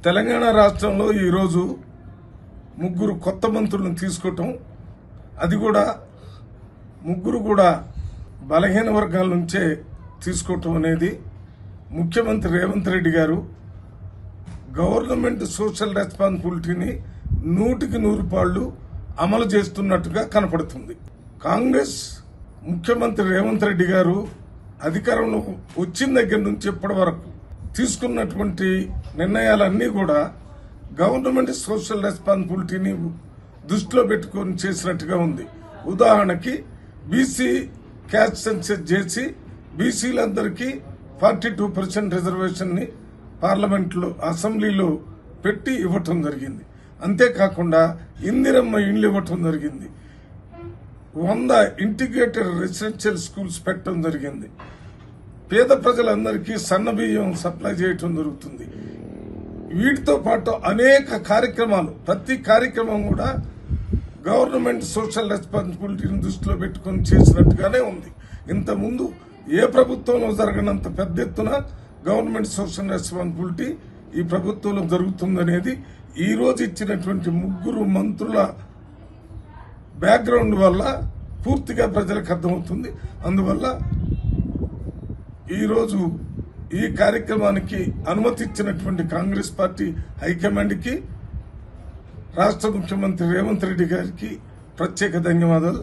తెలంగాణ రాష్ట్రంలో ఈరోజు ముగ్గురు కొత్త మంత్రులను తీసుకోవటం, అది కూడా ముగ్గురు కూడా బలహీన వర్గాల నుంచే తీసుకోవటం అనేది ముఖ్యమంత్రి రేవంత్ రెడ్డి గారు గవర్నమెంట్ సోషల్ రెస్పాన్సిబిలిటీని 100% అమలు చేస్తున్నట్టుగా కనపడుతుంది. కాంగ్రెస్ ముఖ్యమంత్రి రేవంత్ రెడ్డి గారు అధికారంలో వచ్చిన దగ్గర నుంచి ఇప్పటి వరకు తీసుకున్నటువంటి నిర్ణయాలన్నీ కూడా గవర్నమెంట్ సోషల్ రెస్పాన్సిబిలిటీని దృష్టిలో పెట్టుకొని చేసినట్టుగా ఉంది. ఉదాహరణకి బీసీ క్యాస్ట్ సెన్సస్ చేసి బీసీలందరికీ 42% రిజర్వేషన్ ని పార్లమెంట్లో అసెంబ్లీలో పెట్టి ఇవ్వటం జరిగింది. అంతేకాకుండా ఇందిరమ్మ ఇండ్లు ఇవ్వటం జరిగింది. 100 ఇంటిగ్రేటెడ్ రెసిడెన్షియల్ స్కూల్స్ పెట్టడం జరిగింది. పేద ప్రజలందరికీ సన్న బియ్యం సప్లై చేయటం జరుగుతుంది. వీటితో పాటు అనేక కార్యక్రమాలు, ప్రతి కార్యక్రమం కూడా గవర్నమెంట్ సోషల్ రెస్పాన్సిబిలిటీని దృష్టిలో పెట్టుకుని చేసినట్టుగానే ఉంది. ఇంతకుముందు ఏ ప్రభుత్వంలో జరగనంత పెద్ద ఎత్తున గవర్నమెంట్ సోషల్ రెస్పాన్సిబిలిటీ ఈ ప్రభుత్వంలో జరుగుతుందనేది ఈ రోజు ఇచ్చినటువంటి ముగ్గురు మంత్రుల బ్యాక్గ్రౌండ్ వల్ల పూర్తిగా ప్రజలకు అర్థమవుతుంది. అందువల్ల ఈరోజు ఈ కార్యక్రమానికి అనుమతి ఇచ్చినటువంటి కాంగ్రెస్ పార్టీ హైకమాండ్కి, రాష్ట్ర ముఖ్యమంత్రి రేవంత్ రెడ్డి గారికి ప్రత్యేక ధన్యవాదాలు.